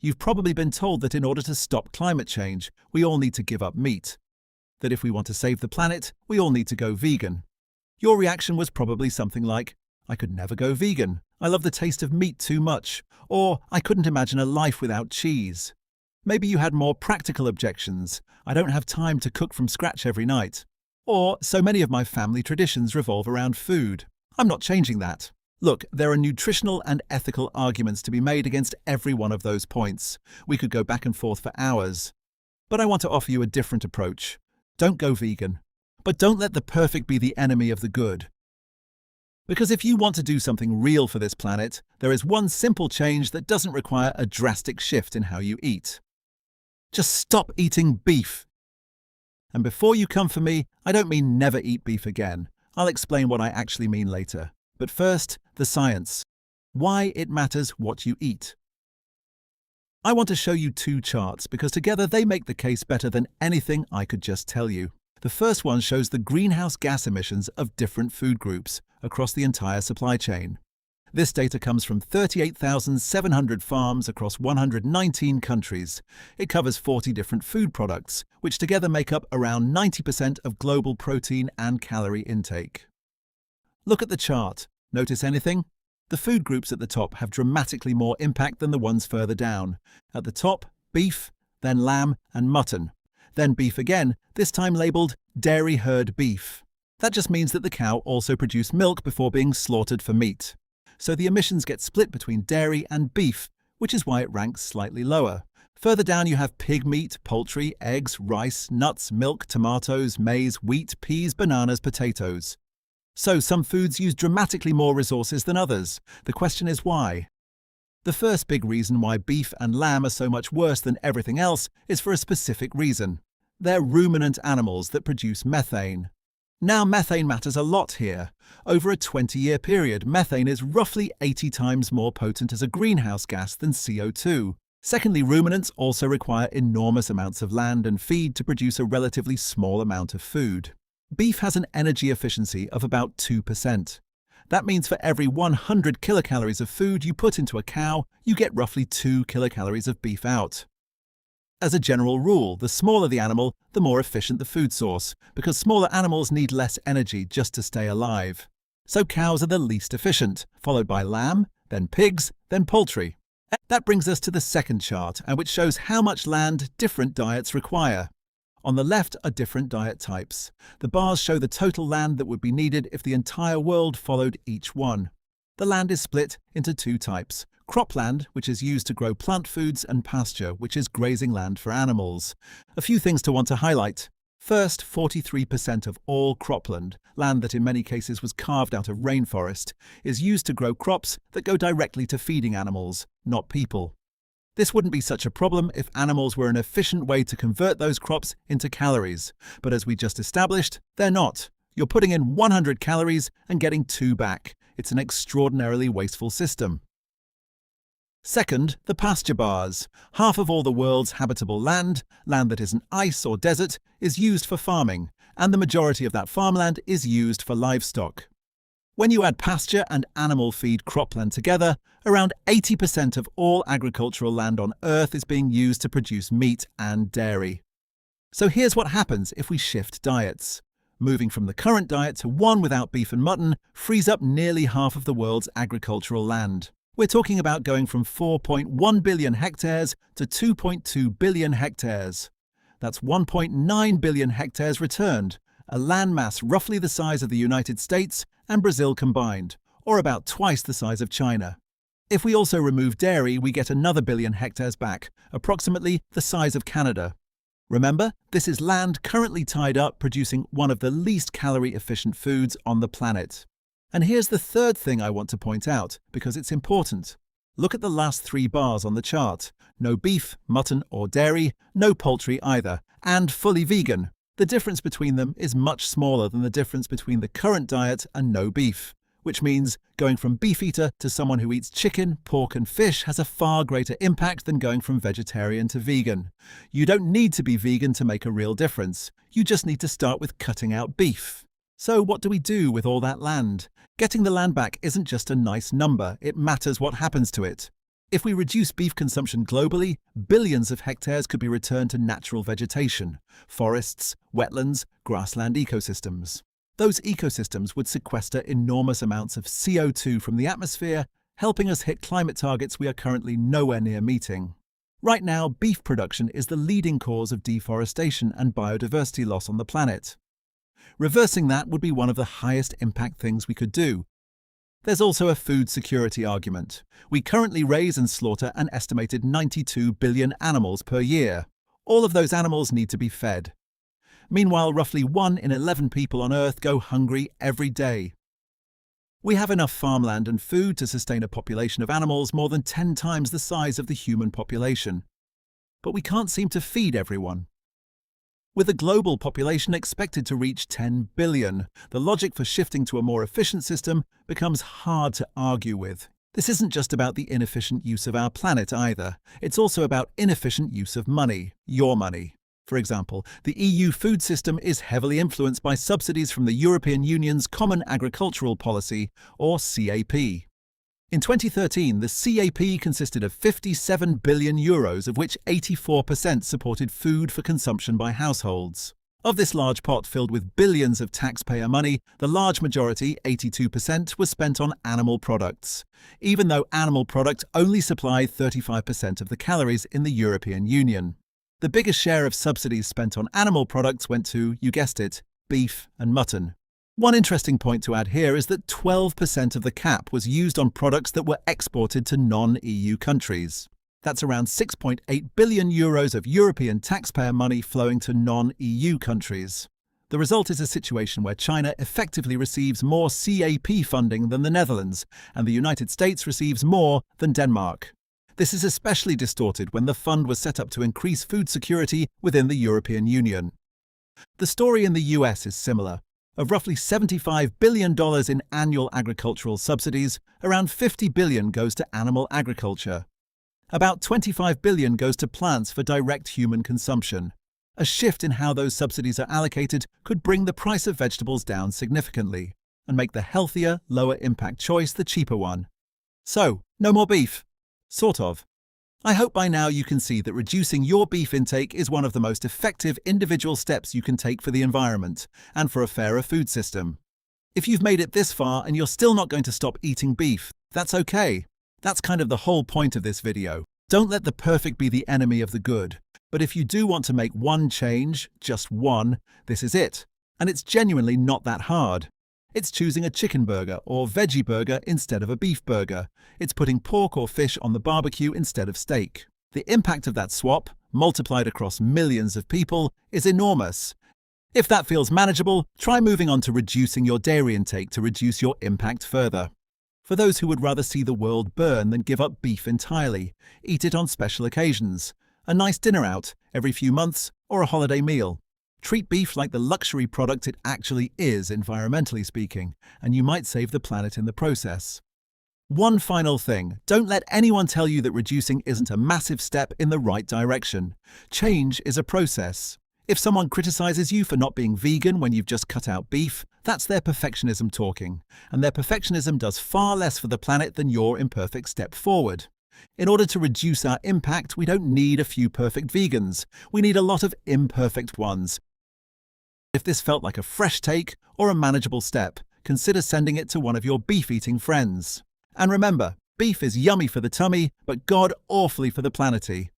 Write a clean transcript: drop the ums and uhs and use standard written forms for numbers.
You've probably been told that in order to stop climate change, we all need to give up meat. That if we want to save the planet, we all need to go vegan. Your reaction was probably something like, I could never go vegan. I love the taste of meat too much. Or, I couldn't imagine a life without cheese. Maybe you had more practical objections. I don't have time to cook from scratch every night. Or, so many of my family traditions revolve around food. I'm not changing that. Look, there are nutritional and ethical arguments to be made against every one of those points. We could go back and forth for hours. But I want to offer you a different approach. Don't go vegan. But don't let the perfect be the enemy of the good. Because if you want to do something real for this planet, there is one simple change that doesn't require a drastic shift in how you eat. Just stop eating beef. And before you come for me, I don't mean never eat beef again. I'll explain what I actually mean later. But first, the science. Why it matters what you eat. I want to show you two charts because together they make the case better than anything I could just tell you. The first one shows the greenhouse gas emissions of different food groups across the entire supply chain. This data comes from 38,700 farms across 119 countries. It covers 40 different food products, which together make up around 90% of global protein and calorie intake. Look at the chart. Notice anything? The food groups at the top have dramatically more impact than the ones further down. At the top, beef, then lamb and mutton. Then beef again, this time labelled dairy herd beef. That just means that the cow also produced milk before being slaughtered for meat. So the emissions get split between dairy and beef, which is why it ranks slightly lower. Further down you have pig meat, poultry, eggs, rice, nuts, milk, tomatoes, maize, wheat, peas, bananas, potatoes. So some foods use dramatically more resources than others. The question is why? The first big reason why beef and lamb are so much worse than everything else is for a specific reason. They're ruminant animals that produce methane. Now methane matters a lot here. Over a 20-year period, methane is roughly 80 times more potent as a greenhouse gas than CO2. Secondly, ruminants also require enormous amounts of land and feed to produce a relatively small amount of food. Beef has an energy efficiency of about 2%. That means for every 100 kilocalories of food you put into a cow, you get roughly 2 kilocalories of beef out. As a general rule, the smaller the animal, the more efficient the food source, because smaller animals need less energy just to stay alive. So cows are the least efficient, followed by lamb, then pigs, then poultry. That brings us to the second chart, which shows how much land different diets require. On the left are different diet types. The bars show the total land that would be needed if the entire world followed each one. The land is split into two types: cropland, which is used to grow plant foods, and pasture, which is grazing land for animals. A few things to want to highlight. First, 43% of all cropland, land that in many cases was carved out of rainforest, is used to grow crops that go directly to feeding animals, not people. This wouldn't be such a problem if animals were an efficient way to convert those crops into calories. But as we just established, they're not. You're putting in 100 calories and getting 2 back. It's an extraordinarily wasteful system. Second, the pasture bars. Half of all the world's habitable land, land that isn't ice or desert, is used for farming, and the majority of that farmland is used for livestock. When you add pasture and animal feed cropland together, around 80% of all agricultural land on Earth is being used to produce meat and dairy. So here's what happens if we shift diets. Moving from the current diet to one without beef and mutton frees up nearly half of the world's agricultural land. We're talking about going from 4.1 billion hectares to 2.2 billion hectares. That's 1.9 billion hectares returned, a landmass roughly the size of the United States and Brazil combined, or about twice the size of China. If we also remove dairy, we get another billion hectares back, approximately the size of Canada. Remember, this is land currently tied up producing one of the least calorie-efficient foods on the planet. And here's the third thing I want to point out, because it's important. Look at the last 3 bars on the chart. No beef, mutton or dairy, no poultry either, and fully vegan. The difference between them is much smaller than the difference between the current diet and no beef, which means going from beef eater to someone who eats chicken, pork and fish has a far greater impact than going from vegetarian to vegan. You don't need to be vegan to make a real difference. You just need to start with cutting out beef. So what do we do with all that land? Getting the land back isn't just a nice number, it matters what happens to it. If we reduce beef consumption globally, billions of hectares could be returned to natural vegetation, forests, wetlands, grassland ecosystems. Those ecosystems would sequester enormous amounts of CO2 from the atmosphere, helping us hit climate targets we are currently nowhere near meeting. Right now, beef production is the leading cause of deforestation and biodiversity loss on the planet. Reversing that would be one of the highest impact things we could do. There's also a food security argument. We currently raise and slaughter an estimated 92 billion animals per year. All of those animals need to be fed. Meanwhile, roughly 1 in 11 people on Earth go hungry every day. We have enough farmland and food to sustain a population of animals more than 10 times the size of the human population. But we can't seem to feed everyone. With a global population expected to reach 10 billion, the logic for shifting to a more efficient system becomes hard to argue with. This isn't just about the inefficient use of our planet either. It's also about inefficient use of money, your money. For example, the EU food system is heavily influenced by subsidies from the European Union's Common Agricultural Policy, or CAP. In 2013, the CAP consisted of €57 billion, of which 84% supported food for consumption by households. Of this large pot filled with billions of taxpayer money, the large majority, 82%, was spent on animal products, even though animal products only supplied 35% of the calories in the European Union. The biggest share of subsidies spent on animal products went to, you guessed it, beef and mutton. One interesting point to add here is that 12% of the cap was used on products that were exported to non-EU countries. That's around €6.8 billion of European taxpayer money flowing to non-EU countries. The result is a situation where China effectively receives more CAP funding than the Netherlands, and the United States receives more than Denmark. This is especially distorted when the fund was set up to increase food security within the European Union. The story in the US is similar. Of roughly $75 billion in annual agricultural subsidies, around $50 billion goes to animal agriculture. About $25 billion goes to plants for direct human consumption. A shift in how those subsidies are allocated could bring the price of vegetables down significantly and make the healthier, lower-impact choice the cheaper one. So, no more beef. Sort of. I hope by now you can see that reducing your beef intake is one of the most effective individual steps you can take for the environment and for a fairer food system. If you've made it this far and you're still not going to stop eating beef, that's okay. That's kind of the whole point of this video. Don't let the perfect be the enemy of the good. But if you do want to make one change, just one, this is it. And it's genuinely not that hard. It's choosing a chicken burger or veggie burger instead of a beef burger. It's putting pork or fish on the barbecue instead of steak. The impact of that swap, multiplied across millions of people, is enormous. If that feels manageable, try moving on to reducing your dairy intake to reduce your impact further. For those who would rather see the world burn than give up beef entirely, eat it on special occasions. A nice dinner out every few months or a holiday meal. Treat beef like the luxury product it actually is, environmentally speaking, and you might save the planet in the process. One final thing, don't let anyone tell you that reducing isn't a massive step in the right direction. Change is a process. If someone criticizes you for not being vegan when you've just cut out beef, that's their perfectionism talking, and their perfectionism does far less for the planet than your imperfect step forward. In order to reduce our impact, we don't need a few perfect vegans. We need a lot of imperfect ones. If this felt like a fresh take or a manageable step, consider sending it to one of your beef-eating friends. And remember, beef is yummy for the tummy, but god awfully for the planety.